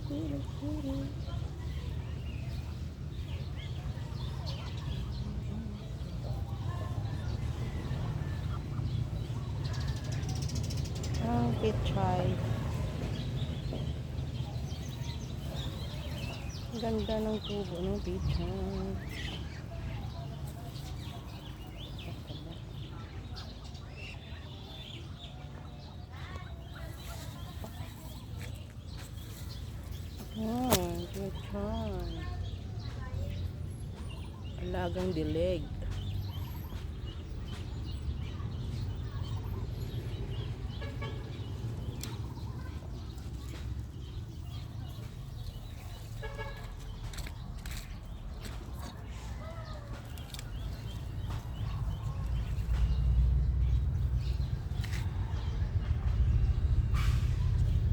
Ang pichay. Ganda ng tubo ng pichay. Pichay. Alagang dilig.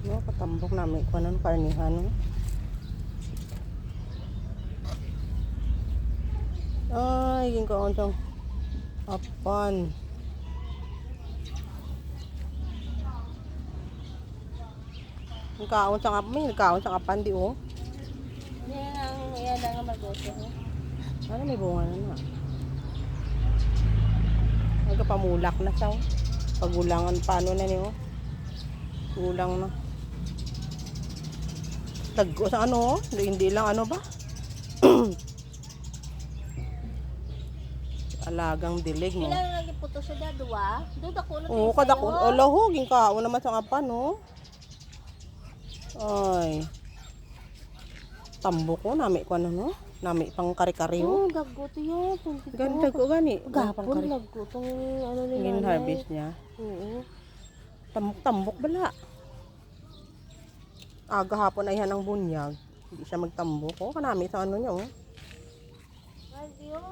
No, katambok namin ko ng karnihan. No? Ay, yung kauntong apan. Yung kaon sa kapan, may kaon sa kapan di oh. Yan lang ang magoso. Ano may bunga na na. Nagpamulak na siya. Pagulangan paano na niyo? Gulang na. Taggo sa ano? Hindi lang ano ba? Alagang dilig mo. Kailan lagi puto sa dadwa? Doon ako na Oo, kada ko. Alaho, ginkaon naman sa kapan, no? Ay. Tambo ko, nami ko ano, no? Nami pang kari-kari, Oo, oh. gaggo to yan. Ganda ko gani. Gapon, gaggo tong ano nila. Ngin harvest niya. Oo. Tambok bala. Aga hapon ay hanang bunyag. Hindi siya magtambok. Oh, kanami sa ano niya, oh. Ay, diyo.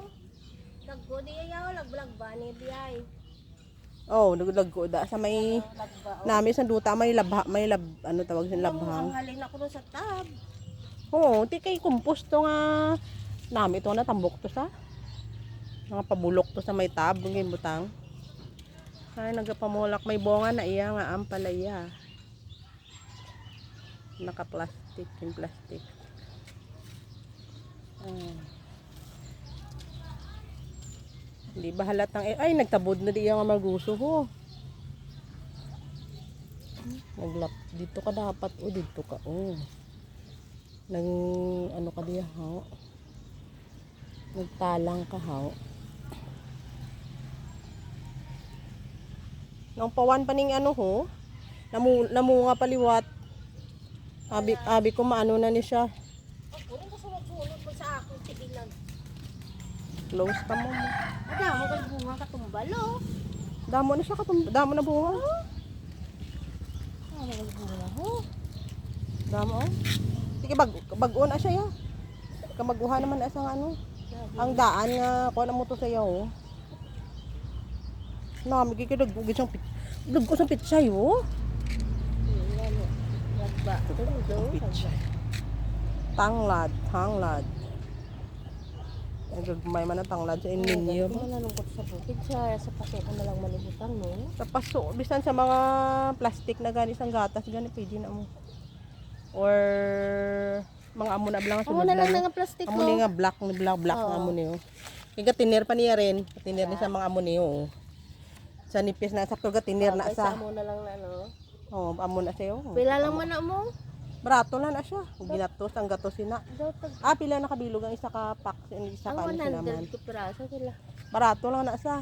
Gaggo di yaw, laglag ba ni biyay? Oh, nagulaggo da sa may nami sa duta may ano tawag sa labhang. Ang halin ako doon sa tab. Oo, ti kay compost to nga nami to na tambok to sa. Mga pabulok to sa may tab ngin butang. Ay nagapamulak may bonga na iya nga ampalaya. Naka-plastic, yung plastic. Hindi ba halatang ay nagtabod na di nga maguso ho. Naglap dito ka dapat o dito ka oh. Nang ano ka diya ha. Nagtalang ka ha. Nang pawan paning ano ho. Namunga paliwat. Abi ko maano na ni siya. Ako rin kasunod-sunod mo sa akin tigilan. Close ka mo. Ada mo kay bunga katumbal oh. Damo na siya damo na bunga. Ano kay bunga ho? Damo oh. Sige bag-on na siya ya. Kamaguha naman na sa ano. Ang daan nga ko na mo to sa iyo. Nami kikidag gisang duggo sa pitsay oh. Lagba. Pitsay. Tanglad. May man ang tanglad sa inyo. Ano nalungkot sa bukid sa paso ko na lang malibutang no. Sa paso, bisan sa mga plastic na gani sang gatas gani pwede na mo. Or mga amo na lang Amo na lang nga plastic amo ni nga black nga amo niyo. Kaya tinir pa niya rin, tinir ni sa mga amo niyo. Sa nipis na sakto ga tinir na sa. Amo na lang na no. Oh, amo na sayo. Pila lang man na mo? Barato lang na siya. Ginatos ang gatos sina. Pila na kabilog ang isa ka pack, isa ka Ang ano 100 to piraso sila. Barato lang na sa.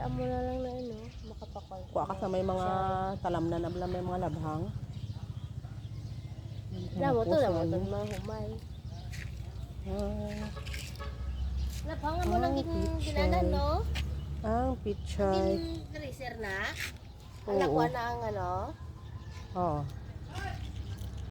Amo na lang na ano, makapakal. Kuha ka sa may mga talamnan na may mga labhang. Lamo to mga humay. Labhang mo lang ginanan no? Ang pichay. Greaser na? Oo. Nakuha na ang ano? Oh.